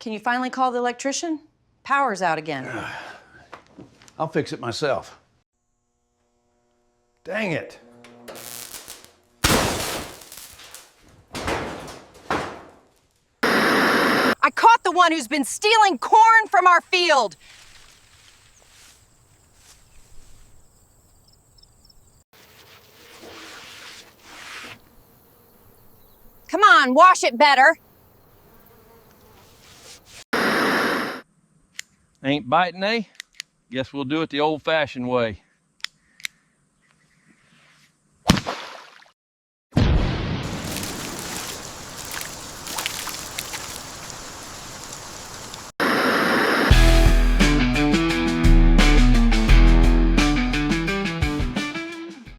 Can you finally call the electrician? Power's out again. I'll fix it myself. Dang it. I caught the one who's been stealing corn from our field! Come on, wash it better. Ain't biting, eh? Guess we'll do it the old-fashioned way.